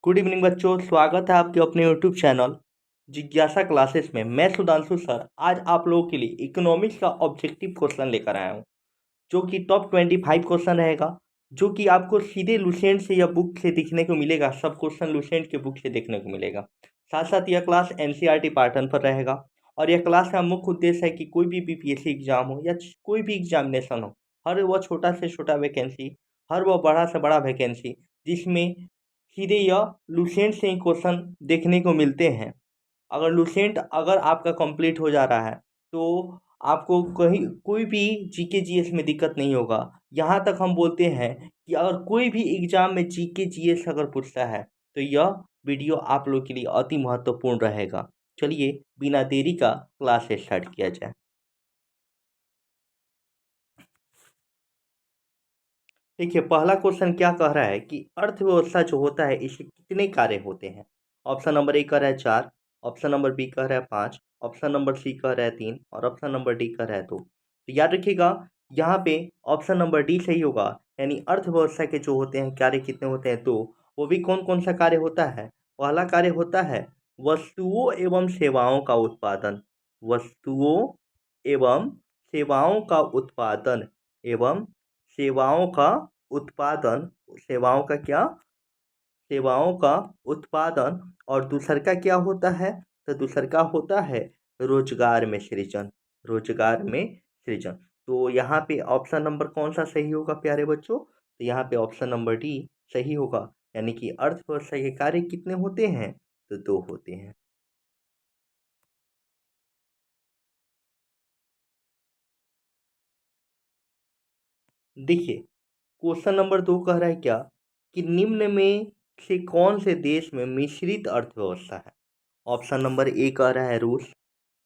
Good evening बच्चों, स्वागत है आपके अपने यूट्यूब चैनल जिज्ञासा क्लासेस में। मैं सुधांशु सर आज आप लोगों के लिए इकोनॉमिक्स का ऑब्जेक्टिव क्वेश्चन लेकर आया हूँ, जो कि टॉप 25 क्वेश्चन रहेगा, जो कि आपको सीधे लुसेंट से या बुक से देखने को मिलेगा। सब क्वेश्चन लुसेंट के बुक से देखने को मिलेगा। साथ साथ यह क्लास एनसीईआरटी पैटर्न पर रहेगा और यह क्लास का मुख्य उद्देश्य है कि कोई भी बीपीएससी एग्जाम हो या कोई भी एग्जामिनेशन हो, हर वह छोटा से छोटा वैकेंसी, हर वह बड़ा से बड़ा वैकेंसी जिसमें सीधे यह लुसेंट से ही क्वेश्चन देखने को मिलते हैं। अगर आपका कंप्लीट हो जा रहा है तो आपको कहीं कोई भी जीके जीएस में दिक्कत नहीं होगा। यहाँ तक हम बोलते हैं कि अगर कोई भी एग्जाम में जीके जीएस अगर पूछता है तो यह वीडियो आप लोग के लिए अति महत्वपूर्ण रहेगा। चलिए बिना देरी का क्लास स्टार्ट किया जाए। देखिए, पहला क्वेश्चन क्या कह रहा है कि अर्थव्यवस्था जो होता है इसके कितने कार्य होते हैं। ऑप्शन नंबर ए कह रहा है 4, ऑप्शन नंबर बी कह रहा है 5, ऑप्शन नंबर सी कह रहा है 3 और ऑप्शन नंबर डी कह रहा है 2। तो याद रखिएगा, यहाँ पे ऑप्शन नंबर डी सही होगा। यानी अर्थव्यवस्था के जो होते हैं कार्य कितने होते हैं, तो वो भी कौन कौन सा कार्य होता है। पहला कार्य होता है वस्तुओं एवं सेवाओं का उत्पादन। वस्तुओं एवं सेवाओं का उत्पादन एवं सेवाओं का उत्पादन, सेवाओं का क्या, सेवाओं का उत्पादन। और दूसर का क्या होता है, तो दूसर का होता है रोजगार में सृजन। रोजगार में सृजन। तो यहाँ पे ऑप्शन नंबर कौन सा सही होगा प्यारे बच्चों, तो यहाँ पे ऑप्शन नंबर डी सही होगा। यानी कि अर्थव्यवस्था के कार्य कितने होते हैं, तो 2 होते हैं। देखिए, क्वेश्चन नंबर 2 कह रहा है क्या कि निम्न में से कौन से देश में मिश्रित अर्थव्यवस्था है। ऑप्शन नंबर ए कह रहा है रूस,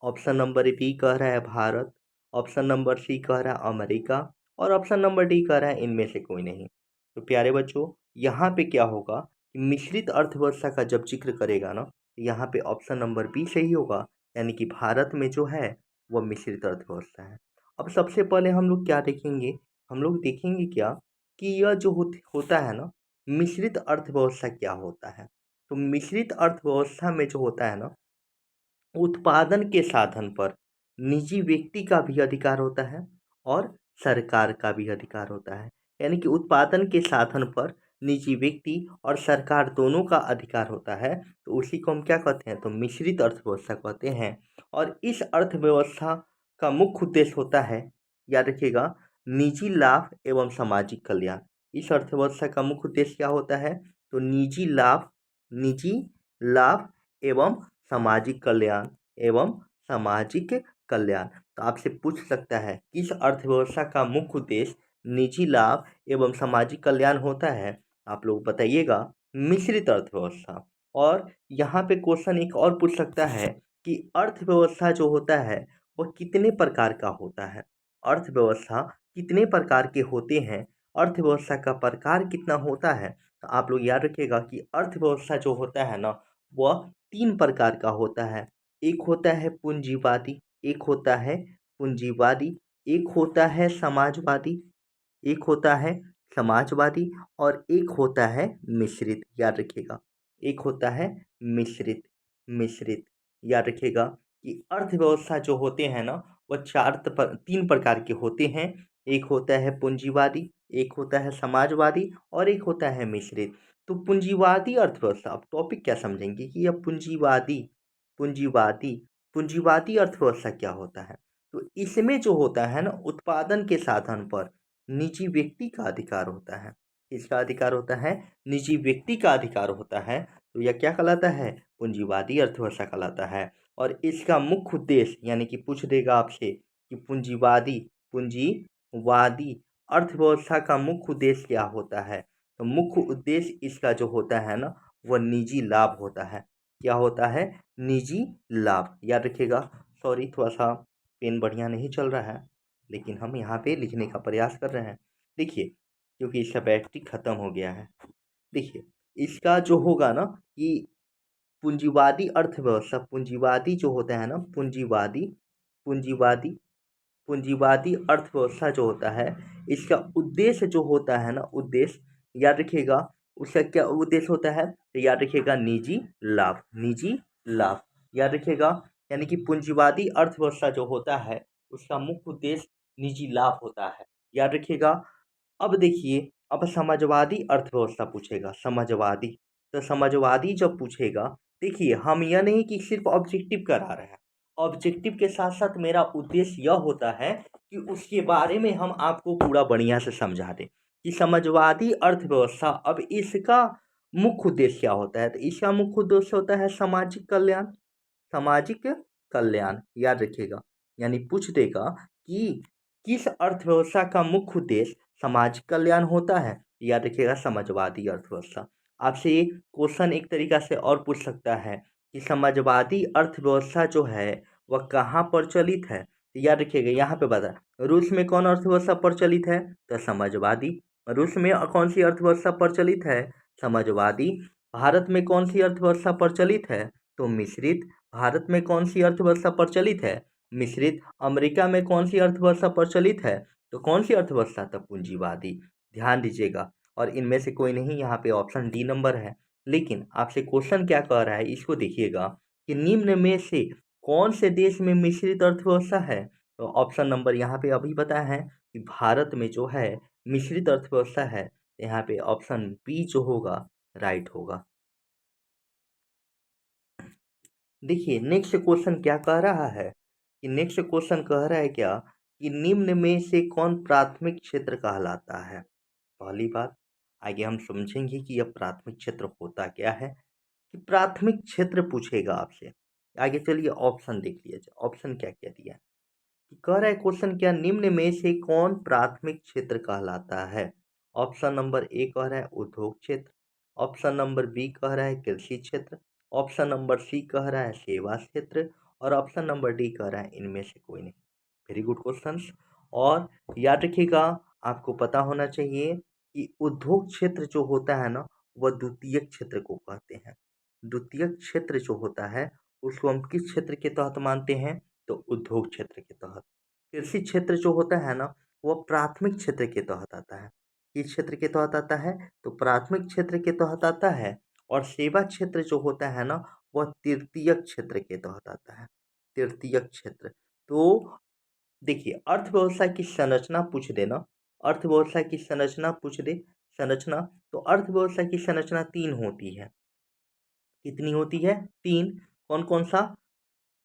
ऑप्शन नंबर बी कह रहा है भारत, ऑप्शन नंबर सी कह रहा है अमेरिका और ऑप्शन नंबर डी कह रहा है इनमें से कोई नहीं। तो प्यारे बच्चों, यहाँ पे क्या होगा कि मिश्रित अर्थव्यवस्था का जब जिक्र करेगा ना, तो यहाँ पे ऑप्शन नंबर बी सही होगा। यानी कि भारत में जो है वह मिश्रित अर्थव्यवस्था है। अब सबसे पहले हम लोग क्या देखेंगे, हम लोग देखेंगे क्या कि यह जो होता है ना, मिश्रित अर्थव्यवस्था क्या होता है। तो मिश्रित अर्थव्यवस्था में जो होता है ना, उत्पादन के साधन पर निजी व्यक्ति का भी अधिकार होता है और सरकार का भी अधिकार होता है। यानी कि उत्पादन के साधन पर निजी व्यक्ति और सरकार दोनों का अधिकार होता है। तो उसी को हम क्या कहते हैं, तो मिश्रित अर्थव्यवस्था कहते हैं। और इस अर्थव्यवस्था का मुख्य उद्देश्य होता है, याद रखिएगा, निजी लाभ एवं सामाजिक कल्याण। इस अर्थव्यवस्था का मुख्य उद्देश्य क्या होता है, तो निजी लाभ एवं सामाजिक कल्याण एवं सामाजिक कल्याण। तो आपसे पूछ सकता है किस अर्थव्यवस्था का मुख्य उद्देश्य निजी लाभ एवं सामाजिक कल्याण होता है, आप लोग बताइएगा। मिश्रित अर्थव्यवस्था। और यहाँ पे क्वेश्चन एक और पूछ सकता है कि अर्थव्यवस्था जो होता है वह कितने प्रकार का होता है। अर्थव्यवस्था कितने प्रकार के होते हैं, अर्थव्यवस्था का प्रकार कितना होता है। तो आप लोग याद रखिएगा कि अर्थव्यवस्था जो होता है ना, वह 3 प्रकार का होता है। एक होता है पूंजीवादी, एक होता है पूंजीवादी, एक होता है समाजवादी, एक होता है समाजवादी और एक होता है मिश्रित। याद रखिएगा, एक होता है मिश्रित। मिश्रित याद रखिएगा कि अर्थव्यवस्था जो होते हैं ना, वह 3 प्रकार के होते हैं। एक होता है पूंजीवादी, एक होता है समाजवादी और एक होता है मिश्रित। तो पूंजीवादी अर्थव्यवस्था, अब टॉपिक क्या समझेंगे कि यह पूंजीवादी पूंजीवादी अर्थव्यवस्था क्या होता है। तो इसमें जो होता है ना, उत्पादन के साधन पर निजी व्यक्ति का अधिकार होता है। इसका अधिकार होता है, निजी व्यक्ति का अधिकार होता है। तो यह क्या कहलाता है, पूंजीवादी अर्थव्यवस्था कहलाता है। और इसका मुख्य उद्देश्य, यानी कि पूछ देगा आपसे कि पूंजीवादी अर्थव्यवस्था का मुख्य उद्देश्य क्या होता है। तो मुख्य उद्देश्य इसका जो होता है ना, वह निजी लाभ होता है। क्या होता है, निजी लाभ। याद रखिएगा। सॉरी, थोड़ा सा पेन बढ़िया नहीं चल रहा है, लेकिन हम यहाँ पे लिखने का प्रयास कर रहे हैं। देखिए, क्योंकि इसका बैटरी ख़त्म हो गया है। देखिए, इसका जो होगा ना कि पूंजीवादी अर्थव्यवस्था, पूंजीवादी जो होता है ना, पूंजीवादी पूंजीवादी अर्थव्यवस्था जो होता है, इसका उद्देश्य जो होता है ना, उद्देश्य याद रखिएगा उसका क्या उद्देश्य होता है? तो याद रखिएगा निजी लाभ, निजी लाभ याद रखिएगा। यानी कि पूंजीवादी अर्थव्यवस्था जो होता है उसका मुख्य उद्देश्य निजी लाभ होता है, याद रखिएगा। अब देखिए, अब समाजवादी अर्थव्यवस्था पूछेगा, समाजवादी। तो समाजवादी जब पूछेगा, देखिए हम यह नहीं कि सिर्फ ऑब्जेक्टिव करा रहे हैं, ऑब्जेक्टिव के साथ साथ मेरा उद्देश्य यह होता है कि उसके बारे में हम आपको पूरा बढ़िया से समझा दें कि समाजवादी अर्थव्यवस्था अब इसका मुख्य उद्देश्य क्या होता है। तो इसका मुख्य उद्देश्य होता है सामाजिक कल्याण, सामाजिक कल्याण याद रखिएगा। यानी पूछ देगा कि किस अर्थव्यवस्था का मुख्य उद्देश्य सामाजिक कल्याण होता है, याद रखिएगा समाजवादी अर्थव्यवस्था। आपसे ये क्वेश्चन एक तरीका से और पूछ सकता है कि समाजवादी अर्थव्यवस्था जो है वह कहाँ प्रचलित है। तो याद रखिएगा, यहाँ पे बता, रूस में कौन अर्थव्यवस्था प्रचलित है? तो समाजवादी। रूस में कौन सी अर्थव्यवस्था प्रचलित है? समाजवादी। भारत में कौन सी अर्थव्यवस्था प्रचलित है? तो मिश्रित। भारत में कौन सी अर्थव्यवस्था प्रचलित है? मिश्रित। अमेरिका में कौन सी अर्थव्यवस्था प्रचलित है? तो कौन सी अर्थव्यवस्था? तो पूंजीवादी। ध्यान दीजिएगा। और इनमें से कोई नहीं, यहाँ पे ऑप्शन डी नंबर है। लेकिन आपसे क्वेश्चन क्या कह रहा है इसको देखिएगा कि निम्न में से कौन से देश में मिश्रित अर्थव्यवस्था है। तो ऑप्शन नंबर यहाँ पे अभी बताया है कि भारत में जो है मिश्रित अर्थव्यवस्था है। यहाँ पे ऑप्शन बी जो होगा राइट होगा। देखिए नेक्स्ट क्वेश्चन क्या कह रहा है कि नेक्स्ट क्वेश्चन कह रहा है क्या कि निम्न में से कौन प्राथमिक क्षेत्र कहलाता है। पहली बात, आगे हम समझेंगे कि यह प्राथमिक क्षेत्र होता क्या है, कि प्राथमिक क्षेत्र पूछेगा आपसे। आगे चलिए ऑप्शन देख लीजिए, ऑप्शन क्या क्या दिया है। कह रहा है क्वेश्चन, क्या निम्न में से कौन प्राथमिक क्षेत्र कहलाता है। ऑप्शन नंबर ए कह रहा है उद्योग क्षेत्र, ऑप्शन नंबर बी कह रहा है कृषि क्षेत्र, ऑप्शन नंबर सी कह रहा है सेवा क्षेत्र, और ऑप्शन नंबर डी कह रहा है इनमें से कोई नहीं। Very good questions. और याद रखिएगा, आपको पता होना चाहिए कि उद्योग क्षेत्र जो होता है ना वह द्वितीय क्षेत्र को कहते हैं। द्वितीय क्षेत्र जो होता है उसको हम किस क्षेत्र के तहत मानते हैं? तो उद्योग क्षेत्र के तहत। कृषि क्षेत्र जो होता है ना वह प्राथमिक क्षेत्र के तहत आता है। किस क्षेत्र के तहत आता है? तो प्राथमिक क्षेत्र के तहत आता है। और सेवा क्षेत्र जो होता है ना वह तृतीय क्षेत्र के तहत आता है, तृतीय क्षेत्र। तो देखिए अर्थव्यवस्था की संरचना पूछ देना, अर्थव्यवस्था की संरचना पूछ दे, संरचना। तो अर्थव्यवस्था की संरचना तीन होती है। कितनी होती है? तीन। कौन कौन सा?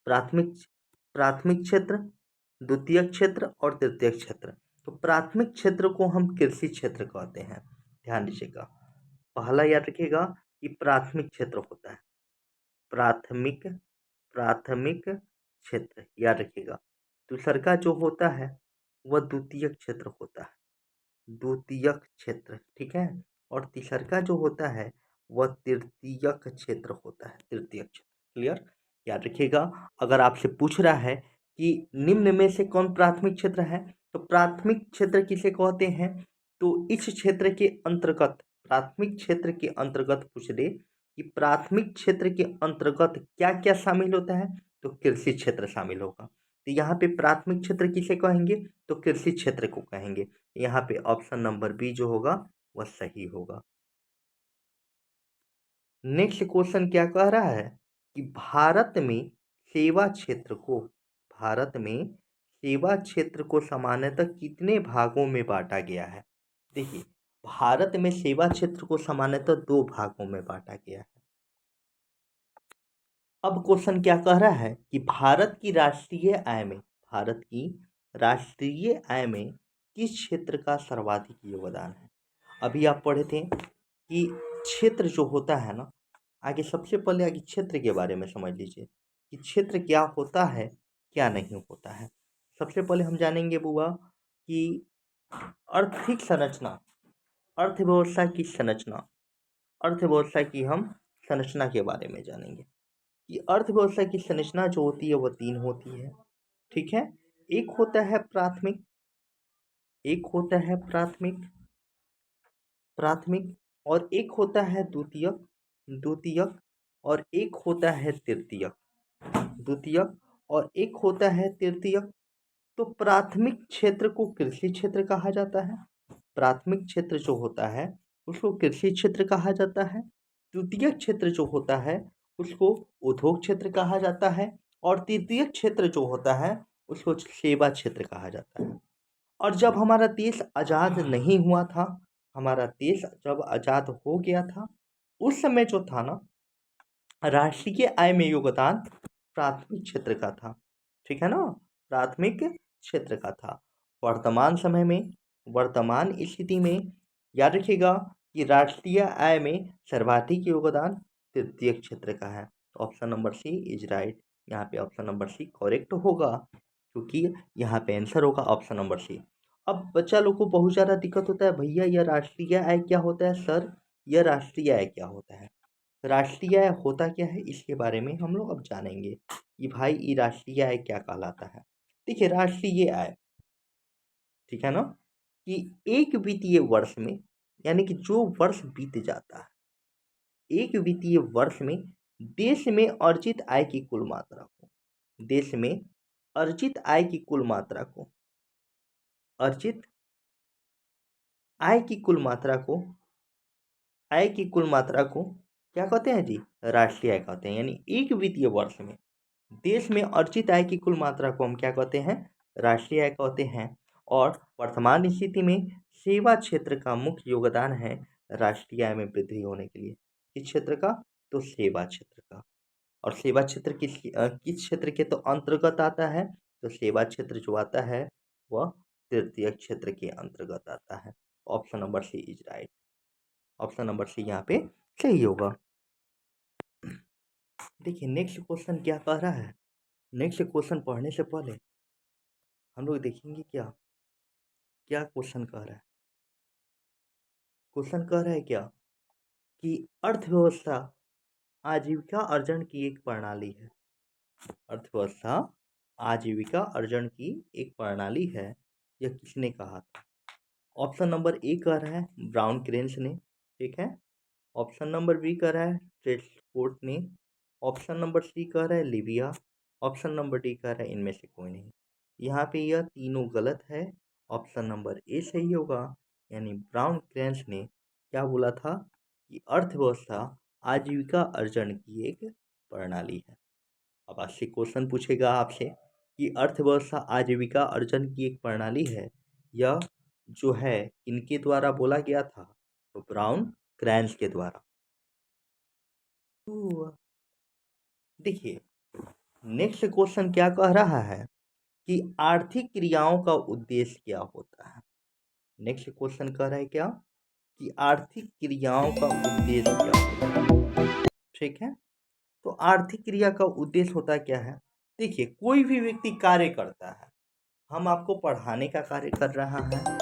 प्राथमिक, प्राथमिक क्षेत्र, द्वितीय क्षेत्र और तृतीय क्षेत्र। तो प्राथमिक क्षेत्र को हम कृषि क्षेत्र कहते हैं। ध्यान दीजिएगा, पहला याद रखिएगा कि प्राथमिक क्षेत्र होता है, प्राथमिक, प्राथमिक क्षेत्र याद रखिएगा। दूसर का जो होता है वह द्वितीय क्षेत्र होता है, द्वितीयक क्षेत्र, ठीक है। और तीसर का जो होता है वह तृतीयक क्षेत्र होता है, तृतीयक क्षेत्र। क्लियर? याद रखिएगा, अगर आपसे पूछ रहा है कि निम्न में से कौन प्राथमिक क्षेत्र है, तो प्राथमिक क्षेत्र किसे कहते हैं? तो इस क्षेत्र के अंतर्गत, प्राथमिक क्षेत्र के अंतर्गत पूछ दे कि प्राथमिक क्षेत्र के अंतर्गत क्या क्या शामिल होता है, तो कृषि क्षेत्र शामिल होगा। तो यहाँ पे प्राथमिक क्षेत्र किसे कहेंगे? तो कृषि क्षेत्र को कहेंगे। यहाँ पे ऑप्शन नंबर बी जो होगा वह सही होगा। नेक्स्ट क्वेश्चन क्या कह रहा है कि भारत में सेवा क्षेत्र को, भारत में सेवा क्षेत्र को सामान्यतः कितने भागों में बांटा गया है। देखिए भारत में सेवा क्षेत्र को सामान्यतः दो भागों में बांटा गया है। अब क्वेश्चन क्या कह रहा है कि भारत की राष्ट्रीय आय में, भारत की राष्ट्रीय आय में किस क्षेत्र का सर्वाधिक योगदान है। अभी आप पढ़े थे कि क्षेत्र जो होता है ना, आगे सबसे पहले आगे क्षेत्र के बारे में समझ लीजिए कि क्षेत्र क्या होता है क्या नहीं होता है। सबसे पहले हम जानेंगे बुआ कि आर्थिक संरचना, अर्थव्यवस्था की संरचना, अर्थव्यवस्था की हम संरचना के बारे में जानेंगे कि अर्थव्यवस्था की संरचना जो होती है वह तीन होती है, ठीक है। एक होता है प्राथमिक, एक होता है प्राथमिक, प्राथमिक, और एक होता है द्वितीयक, द्वितीयक, और एक होता है तृतीयक, द्वितीयक, और एक होता है तृतीयक। तो प्राथमिक क्षेत्र को कृषि क्षेत्र कहा जाता है। प्राथमिक क्षेत्र जो होता है उसको कृषि क्षेत्र कहा जाता है। तृतीयक क्षेत्र जो होता है उसको उद्योग क्षेत्र कहा जाता है और तृतीयक क्षेत्र जो होता है उसको सेवा क्षेत्र कहा जाता है। और जब हमारा देश आज़ाद नहीं हुआ था, हमारा देश जब आज़ाद हो गया था, उस समय जो था ना, राष्ट्रीय आय में योगदान प्राथमिक क्षेत्र का था। ठीक है ना? प्राथमिक क्षेत्र का था। वर्तमान समय में, वर्तमान स्थिति में याद रखिएगा कि राष्ट्रीय आय में सर्वाधिक योगदान तृतीय क्षेत्र का है। तो option number C is right. यहाँ पे ऑप्शन नंबर सी करेक्ट होगा, क्योंकि यहाँ पे आंसर होगा ऑप्शन नंबर सी। अब बच्चा लोग को बहुत ज़्यादा दिक्कत होता है, भैया यह राष्ट्रीय आय क्या होता है सर, यह राष्ट्रीय आय क्या होता है। राष्ट्रीय आय होता क्या है इसके बारे में हम लोग अब जानेंगे कि भाई ये राष्ट्रीय आय क्या कहलाता है। देखिए राष्ट्रीय आय, ठीक है ना, कि एक वित्तीय वर्ष में, यानी कि जो वर्ष बीत जाता है, एक वित्तीय वर्ष में देश में अर्जित आय की कुल मात्रा को, देश में अर्जित आय की कुल मात्रा को, अर्जित आय की कुल मात्रा को, आय की कुल मात्रा को क्या कहते हैं जी, राष्ट्रीय आय कहते हैं। यानी एक वित्तीय वर्ष में देश में अर्जित आय की कुल मात्रा को हम क्या कहते हैं, राष्ट्रीय आय कहते हैं। और वर्तमान स्थिति में सेवा क्षेत्र का मुख्य योगदान है राष्ट्रीय आय में वृद्धि होने के लिए। किस क्षेत्र का, तो सेवा क्षेत्र का। और सेवा क्षेत्र किस क्षेत्र के तो अंतर्गत आता है, तो सेवा क्षेत्र जो आता है वह तृतीय क्षेत्र के अंतर्गत आता है। Option number C is right. Option number C यहाँ पे सही होगा। देखिए नेक्स्ट क्वेश्चन क्या कह रहा है। नेक्स्ट क्वेश्चन पढ़ने से पहले हम लोग देखेंगे क्या क्या क्वेश्चन कह रहा है। क्वेश्चन कह रहा है क्या कि अर्थव्यवस्था आजीविका अर्जन की एक प्रणाली है। अर्थव्यवस्था आजीविका अर्जन की एक प्रणाली है, यह किसने कहा था। ऑप्शन नंबर ए कह रहा है ब्राउन क्रेन्स ने, ठीक है। ऑप्शन नंबर बी कह रहा है ट्रेस्कोट ने। ऑप्शन नंबर सी कह रहा है लिबिया। ऑप्शन नंबर डी कह रहा है इनमें से कोई नहीं। यहाँ पे यह तीनों गलत है। ऑप्शन नंबर ए सही होगा, यानी ब्राउन क्रेन्स ने क्या बोला था कि अर्थव्यवस्था आजीविका अर्जन की एक प्रणाली है। अब आपसे क्वेश्चन पूछेगा आपसे कि अर्थव्यवस्था आजीविका अर्जन की एक प्रणाली है, यह जो है इनके द्वारा बोला गया था, तो ब्राउन क्रैंस के द्वारा। तो देखिए नेक्स्ट क्वेश्चन क्या कह रहा है कि आर्थिक क्रियाओं का उद्देश्य क्या होता है। नेक्स्ट क्वेश्चन कह रहा है क्या कि आर्थिक क्रियाओं का उद्देश्य क्या होता है, ठीक है। तो आर्थिक क्रिया का उद्देश्य होता क्या है। देखिए कोई भी व्यक्ति कार्य करता है, हम आपको पढ़ाने का कार्य कर रहा है।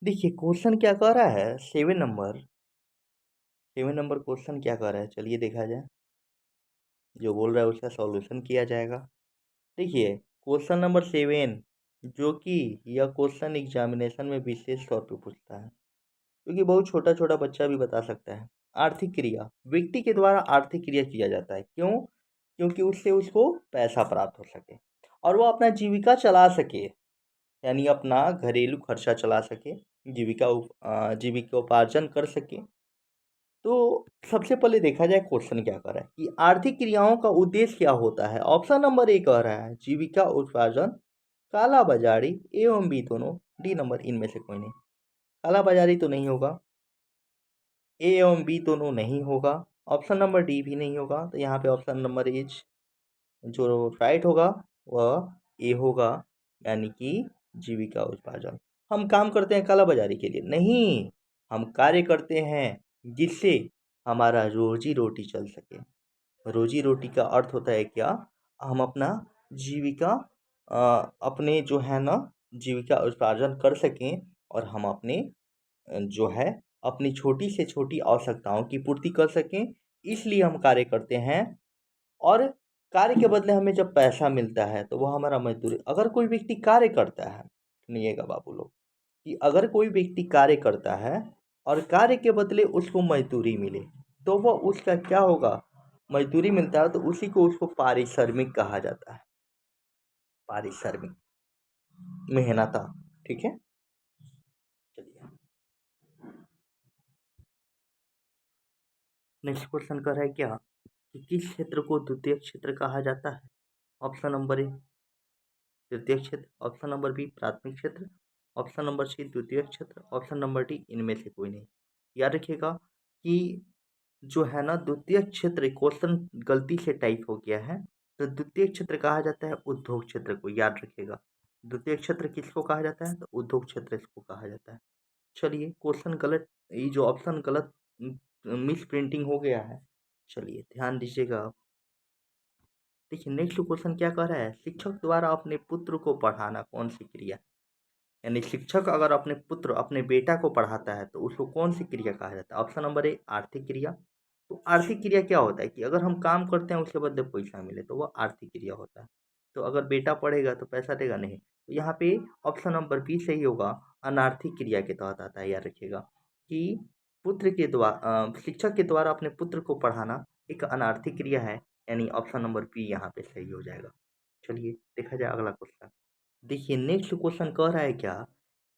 देखिए क्वेश्चन क्या कह रहा है, 7 नंबर क्वेश्चन क्या कह रहा है, चलिए देखा जाए। जो बोल रहा है उसका सॉल्यूशन किया जाएगा। देखिए क्वेश्चन नंबर 7, जो कि यह क्वेश्चन एग्जामिनेशन में विशेष तौर पे पूछता है, क्योंकि बहुत छोटा छोटा बच्चा भी बता सकता है। आर्थिक क्रिया, व्यक्ति के द्वारा आर्थिक क्रिया किया जाता है, क्यों, क्योंकि उससे उसको पैसा प्राप्त हो सके और वो अपना जीविका चला सके, यानी अपना घरेलू खर्चा चला सके, जीविकोपार्जन कर सके। तो सबसे पहले देखा जाए क्वेश्चन क्या कर रहा है कि आर्थिक क्रियाओं का उद्देश्य क्या होता है। ऑप्शन नंबर ए कह रहा है जीविका उपार्जन, काला बाजारी एवं बी दोनों, डी नंबर इनमें से कोई नहीं। काला बाजारी तो नहीं होगा, ए एवं बी दोनों नहीं होगा, ऑप्शन नंबर डी भी नहीं होगा। तो यहाँ पे ऑप्शन नंबर इज जो राइट होगा वह ए होगा, यानी कि जीविका उपार्जन। हम काम करते हैं काला बाजारी के लिए नहीं, हम कार्य करते हैं जिससे हमारा रोजी रोटी चल सके। रोजी रोटी का अर्थ होता है क्या, हम अपना जीविका अपने जो है ना जीविका उपार्जन कर सकें और हम अपने जो है अपनी छोटी से छोटी आवश्यकताओं की पूर्ति कर सकें, इसलिए हम कार्य करते हैं। और कार्य के बदले हमें जब पैसा मिलता है तो वह हमारा मजदूरी। अगर कोई व्यक्ति कार्य करता है, सुनिएगा बाबू लोग, कि अगर कोई व्यक्ति कार्य करता है और कार्य के बदले उसको मजदूरी मिले, तो वह उसका क्या होगा, मजदूरी मिलता है तो उसी को उसको पारिश्रमिक कहा जाता है। पारिश्रमिक, मेहनता, ठीक है। चलिए नेक्स्ट क्वेश्चन कर रहा है क्या कि किस क्षेत्र को द्वितीय क्षेत्र कहा जाता है? ऑप्शन नंबर ए तृतीय क्षेत्र, ऑप्शन नंबर बी प्राथमिक क्षेत्र, ऑप्शन नंबर सी द्वितीय क्षेत्र, ऑप्शन नंबर डी इनमें से कोई नहीं। याद रखिएगा कि जो है ना द्वितीय क्षेत्र क्वेश्चन गलती से टाइप हो गया है। तो द्वितीय क्षेत्र कहा जाता है उद्योग क्षेत्र को, याद रखिएगा। द्वितीय क्षेत्र किसको कहा जाता है? तो उद्योग क्षेत्र इसको कहा जाता है। चलिए क्वेश्चन गलत, ये जो ऑप्शन गलत मिस प्रिंटिंग हो गया है। चलिए ध्यान दीजिएगा आप। देखिए नेक्स्ट क्वेश्चन क्या कह रहा है, शिक्षक द्वारा अपने पुत्र को पढ़ाना कौन सी क्रिया है? यानी शिक्षक अगर अपने पुत्र अपने बेटा को पढ़ाता है तो उसको कौन सी क्रिया कहा जाता है? ऑप्शन नंबर ए आर्थिक क्रिया। तो आर्थिक क्रिया क्या होता है कि अगर हम काम करते हैं उसके बदले पैसा मिले तो वह आर्थिक क्रिया होता है। तो अगर बेटा पढ़ेगा तो पैसा देगा नहीं, तो यहाँ पे ऑप्शन नंबर बी सही होगा। अनार्थिक क्रिया के तहत आता है, याद रखिएगा कि पुत्र के द्वारा शिक्षक के द्वारा अपने पुत्र को पढ़ाना एक अनार्थिक क्रिया है। यानी ऑप्शन नंबर बी यहाँ पे सही हो जाएगा। चलिए देखा जाए अगला क्वेश्चन। देखिए नेक्स्ट क्वेश्चन कह रहा है क्या,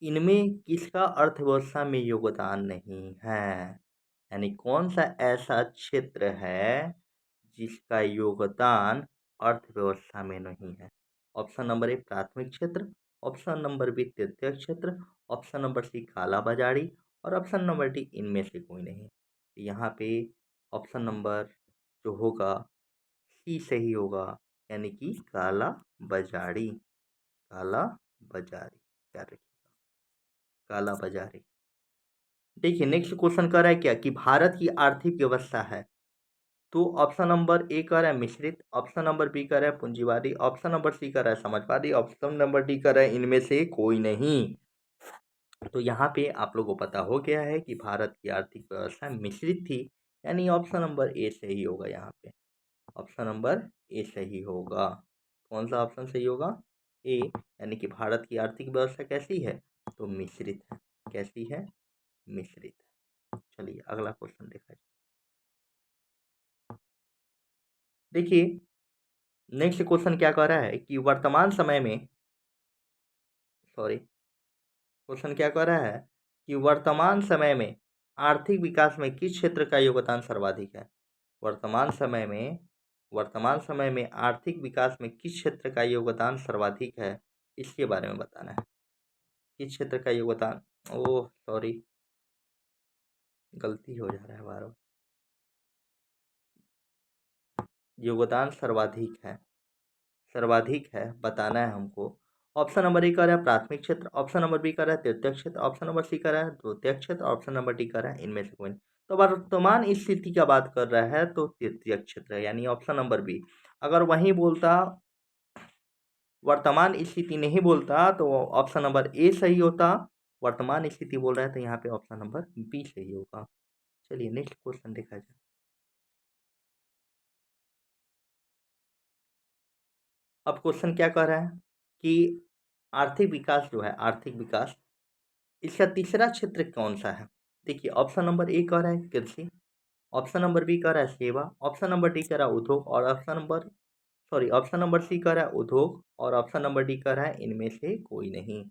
इनमें किसका अर्थव्यवस्था में योगदान नहीं है? यानी कौन सा ऐसा क्षेत्र है जिसका योगदान अर्थव्यवस्था में नहीं है? ऑप्शन नंबर ए प्राथमिक क्षेत्र, ऑप्शन नंबर बी तृतीय क्षेत्र, ऑप्शन नंबर सी काला बाजारी और ऑप्शन नंबर डी इनमें से कोई नहीं। यहाँ पे ऑप्शन नंबर जो होगा सी सही होगा, यानी कि काला बाजारी। काला बाजारी, याद रखिएगा, काला बाजारी। देखिए नेक्स्ट क्वेश्चन कर रहा है क्या कि भारत की आर्थिक व्यवस्था है। तो ऑप्शन नंबर ए कर रहा है मिश्रित, ऑप्शन नंबर बी कर रहा है पूंजीवादी, ऑप्शन नंबर सी कर रहा है समाजवादी, ऑप्शन नंबर डी कर रहा है इनमें से कोई नहीं। तो यहाँ पे आप लोगों को पता हो गया है कि भारत की आर्थिक व्यवस्था मिश्रित थी। यानी ऑप्शन नंबर ए सही होगा यहाँ पे। ऑप्शन नंबर ए सही होगा। कौन सा ऑप्शन सही होगा? ए, यानी कि भारत की आर्थिक व्यवस्था कैसी है? तो मिश्रित है। कैसी है? मिश्रित है। चलिए अगला क्वेश्चन देखा जाए। देखिए नेक्स्ट क्वेश्चन क्या कह रहा है कि वर्तमान समय में, सॉरी, क्वेश्चन क्या कह रहा है कि वर्तमान समय में आर्थिक विकास में किस क्षेत्र का योगदान सर्वाधिक है? वर्तमान समय में, वर्तमान समय में आर्थिक विकास में किस क्षेत्र का योगदान सर्वाधिक है, इसके बारे में बताना है। किस क्षेत्र का योगदान, ओह सॉरी, गलती हो जा रहा है बार बार। योगदान सर्वाधिक है, सर्वाधिक है बताना है हमको। ऑप्शन नंबर ए कर रहा है प्राथमिक क्षेत्र, ऑप्शन नंबर बी कर रहा है तृतीय क्षेत्र, ऑप्शन नंबर सी कर रहा है द्वितीय क्षेत्र, ऑप्शन नंबर डी कर रहा है इनमें से कोई नहीं। तो वर्तमान स्थिति का बात कर रहा है तो तृतीय क्षेत्र है, यानी ऑप्शन नंबर बी। अगर वही बोलता, वर्तमान स्थिति नहीं बोलता तो ऑप्शन नंबर ए सही होता। वर्तमान स्थिति बोल रहा है तो यहाँ पे ऑप्शन नंबर बी सही होगा। चलिए नेक्स्ट क्वेश्चन देखा जाए। अब क्वेश्चन क्या कह रहा है कि आर्थिक विकास जो है, आर्थिक विकास, इसका तीसरा क्षेत्र कौन सा है? देखिए ऑप्शन नंबर ए कह रहा है कृषि, ऑप्शन नंबर बी कह रहा है सेवा, ऑप्शन नंबर डी कह रहा है उद्योग और option number, sorry, option number C कह रहा है उद्योग और ऑप्शन नंबर डी कह रहा है इनमें से कोई नहीं।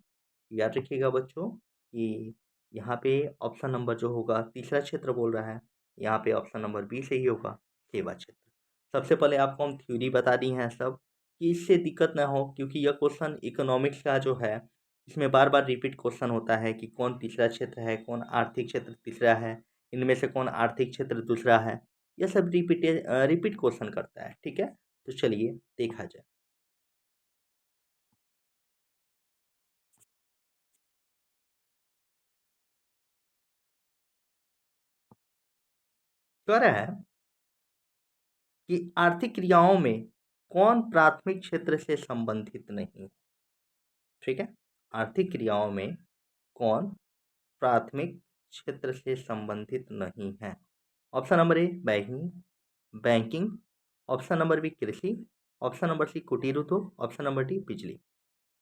याद रखिएगा बच्चों कि यहाँ पे ऑप्शन नंबर जो होगा तीसरा क्षेत्र बोल रहा है, यहाँ पे ऑप्शन नंबर बी सही होगा, सेवा क्षेत्र। सबसे पहले आपको हम थ्योरी बता दी हैं सब, कि इससे दिक्कत ना हो, क्योंकि यह क्वेश्चन इकोनॉमिक्स का जो है इसमें बार बार रिपीट क्वेश्चन होता है कि कौन तीसरा क्षेत्र है, कौन आर्थिक क्षेत्र तीसरा है, इनमें से कौन आर्थिक क्षेत्र दूसरा है। यह सब रिपीट क्वेश्चन करता है, ठीक है। तो चलिए देखा जाए। कह रहा है कि आर्थिक क्रियाओं में कौन प्राथमिक क्षेत्र से संबंधित नहीं? ठीक है, आर्थिक क्रियाओं में कौन प्राथमिक क्षेत्र से संबंधित नहीं है? Option number A banking, banking, option number B कृषि, ऑप्शन नंबर सी कुटीर उद्योग, ऑप्शन नंबर डी बिजली।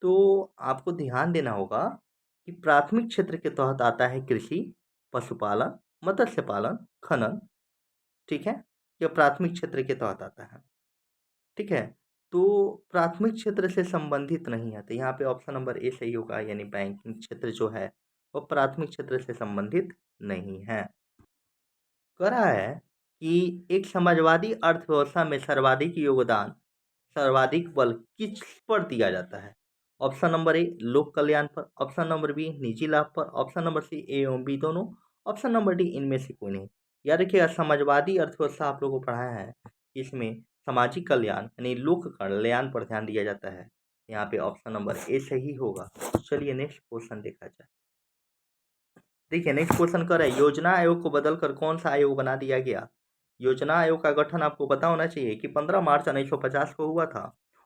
तो आपको ध्यान देना होगा कि प्राथमिक क्षेत्र के तहत आता है कृषि, पशुपालन, मत्स्य पालन, खनन, ठीक है। यह प्राथमिक क्षेत्र के तहत आता है, ठीक है। तो प्राथमिक क्षेत्र से संबंधित नहीं है, तो यहाँ पे ऑप्शन नंबर ए सही होगा, यानी बैंकिंग क्षेत्र जो है वो प्राथमिक क्षेत्र से संबंधित नहीं है। कह रहा है कि एक समाजवादी अर्थव्यवस्था में सर्वाधिक बल किस पर दिया जाता है? ऑप्शन नंबर ए लोक कल्याण पर, ऑप्शन नंबर बी निजी लाभ पर, ऑप्शन नंबर सी ए एवं बी दोनों, ऑप्शन नंबर डी इनमें से कोई नहीं। याद रखिएगा, समाजवादी अर्थव्यवस्था आप लोगों को पढ़ाया है, इसमें सामाजिक कल्याण यानी लोक कल्याण पर ध्यान दिया जाता है। यहाँ पे ऑप्शन नंबर ए सही होगा। चलिए नेक्स्ट क्वेश्चन देखा जाए। देखिए नेक्स्ट क्वेश्चन कर है, योजना आयोग को बदलकर कौन सा आयोग बना दिया गया? योजना आयोग का गठन आपको पता होना चाहिए कि 15 मार्च 1950 को हुआ था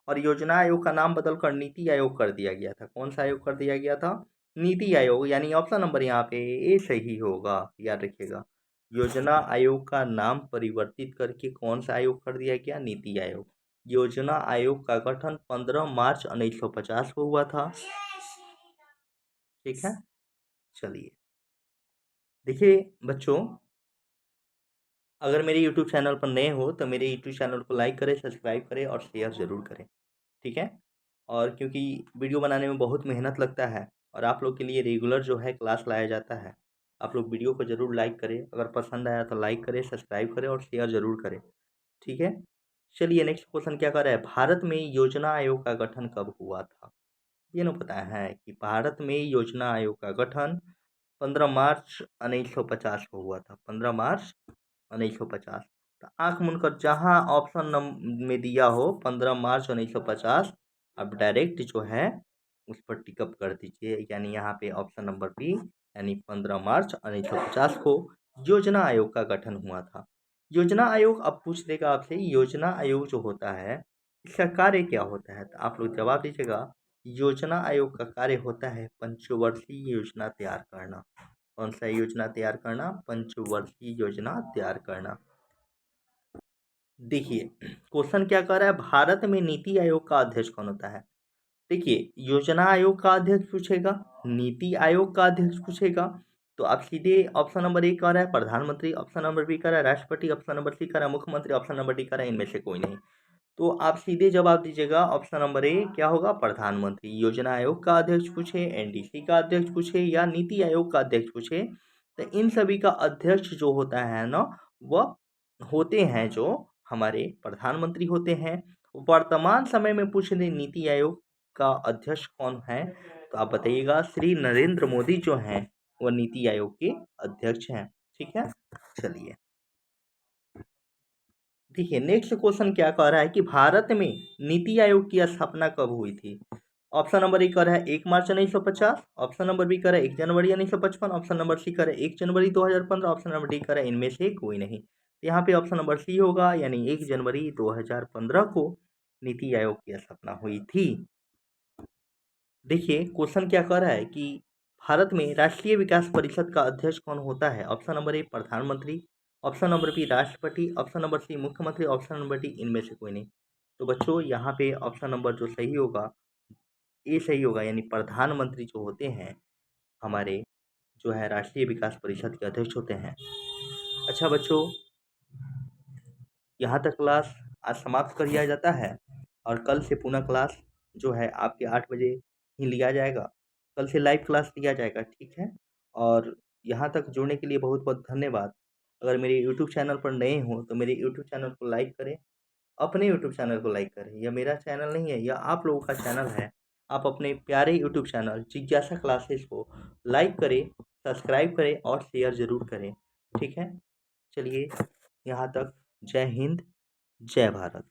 और योजना आयोग का नाम बदलकर नीति आयोग कर दिया गया था। कौन सा आयोग कर दिया गया था? नीति आयोग, यानी ऑप्शन नंबर यहाँ पे ए सही होगा। याद रखिएगा, योजना आयोग का नाम परिवर्तित करके कौन सा आयोग कर दिया गया? नीति आयोग। योजना आयोग का गठन 15 मार्च 1950 को हुआ था। ठीक है, चलिए देखिए बच्चों, अगर मेरे YouTube चैनल पर नए हो तो मेरे YouTube चैनल को लाइक करें, सब्सक्राइब करें और शेयर ज़रूर करें। ठीक है, और क्योंकि वीडियो बनाने में बहुत मेहनत लगता है और आप लोग के लिए रेगुलर जो है क्लास लाया जाता है, आप लोग वीडियो को ज़रूर लाइक करें। अगर पसंद आया तो लाइक करें, सब्सक्राइब करें और शेयर ज़रूर करें। ठीक है, चलिए नेक्स्ट क्वेश्चन क्या कर रहा है, भारत में योजना आयोग का गठन कब हुआ था? ये ना पता है कि भारत में योजना आयोग का गठन 15 मार्च 1950 को हुआ था। 15 मार्च 1950। तो आंख मूंदकर जहाँ ऑप्शन में दिया हो 15 मार्च 1950, अब डायरेक्ट जो है उस पर टिकअप कर दीजिए, यानी यहाँ पे ऑप्शन नंबर बी, यानी 15 मार्च 1950 को योजना आयोग का गठन हुआ था। योजना आयोग अब पूछ देगा आपसे, योजना आयोग जो होता है इसका कार्य क्या होता है? तो आप लोग जवाब दीजिएगा, योजना आयोग का कार्य होता है पंचवर्षीय योजना तैयार करना। कौन सा योजना तैयार करना? पंचवर्षीय योजना तैयार करना। देखिए क्वेश्चन क्या कर रहा है, भारत में नीति आयोग का अध्यक्ष कौन होता है? देखिए, योजना आयोग का अध्यक्ष पूछेगा, नीति आयोग का अध्यक्ष पूछेगा, तो आप सीधे ऑप्शन नंबर ए कह रहा है प्रधानमंत्री, ऑप्शन नंबर बी कह रहा है राष्ट्रपति, ऑप्शन नंबर सी कह रहा है मुख्यमंत्री, ऑप्शन नंबर डी कह रहा है इनमें से कोई नहीं। तो आप सीधे जवाब दीजिएगा, ऑप्शन नंबर ए क्या होगा? प्रधानमंत्री। योजना आयोग का अध्यक्ष पूछे, एनडीसी का अध्यक्ष पूछे या नीति आयोग का अध्यक्ष पूछे, तो इन सभी का अध्यक्ष जो होता है ना, वह होते हैं जो हमारे प्रधानमंत्री होते हैं। वर्तमान समय में पूछ रहे नीति आयोग का अध्यक्ष कौन है, तो आप बताइएगा, श्री नरेंद्र मोदी जो हैं वह नीति आयोग के अध्यक्ष हैं। ठीक है, चलिए देखिए नेक्स्ट क्वेश्चन क्या कह रहा है कि भारत में नीति आयोग की स्थापना कब हुई थी? ऑप्शन नंबर ए कह रहा है 1 मार्च 1950, ऑप्शन नंबर बी कह रहा है 1 जनवरी 1955, ऑप्शन नंबर सी कह रहा है 1 जनवरी 2015, ऑप्शन नंबर डी कह रहा है इनमें से कोई नहीं। तो यहाँ पे ऑप्शन नंबर सी होगा, यानी 1 जनवरी 2015 को नीति आयोग की स्थापना हुई थी। देखिए क्वेश्चन क्या कह रहा है कि भारत में राष्ट्रीय विकास परिषद का अध्यक्ष कौन होता है? ऑप्शन नंबर ए प्रधानमंत्री, ऑप्शन नंबर बी राष्ट्रपति, ऑप्शन नंबर सी मुख्यमंत्री, ऑप्शन नंबर डी इनमें से कोई नहीं। तो बच्चों यहाँ पे ऑप्शन नंबर जो सही होगा ए सही होगा, यानी प्रधानमंत्री जो होते हैं हमारे, जो है राष्ट्रीय विकास परिषद के अध्यक्ष होते हैं। अच्छा बच्चों, यहाँ तक क्लास आज समाप्त कर दिया जाता है और कल से पुनः क्लास जो है आपके 8 बजे ही लिया जाएगा। कल से लाइव क्लास लिया जाएगा, ठीक है? और यहाँ तक जुड़ने के लिए बहुत-बहुत धन्यवाद। अगर मेरे यूट्यूब चैनल पर नए हो तो मेरे यूट्यूब चैनल को लाइक करें, अपने यूट्यूब चैनल को लाइक करें। यह मेरा चैनल नहीं है, यह आप लोगों का चैनल है। आप अपने प्यारे यूट्यूब चैनल जिज्ञासा क्लासेस को लाइक करें, सब्सक्राइब करें और शेयर ज़रूर करें, ठीक है? चलिए यहाँ तक। जय हिंद, जय भारत।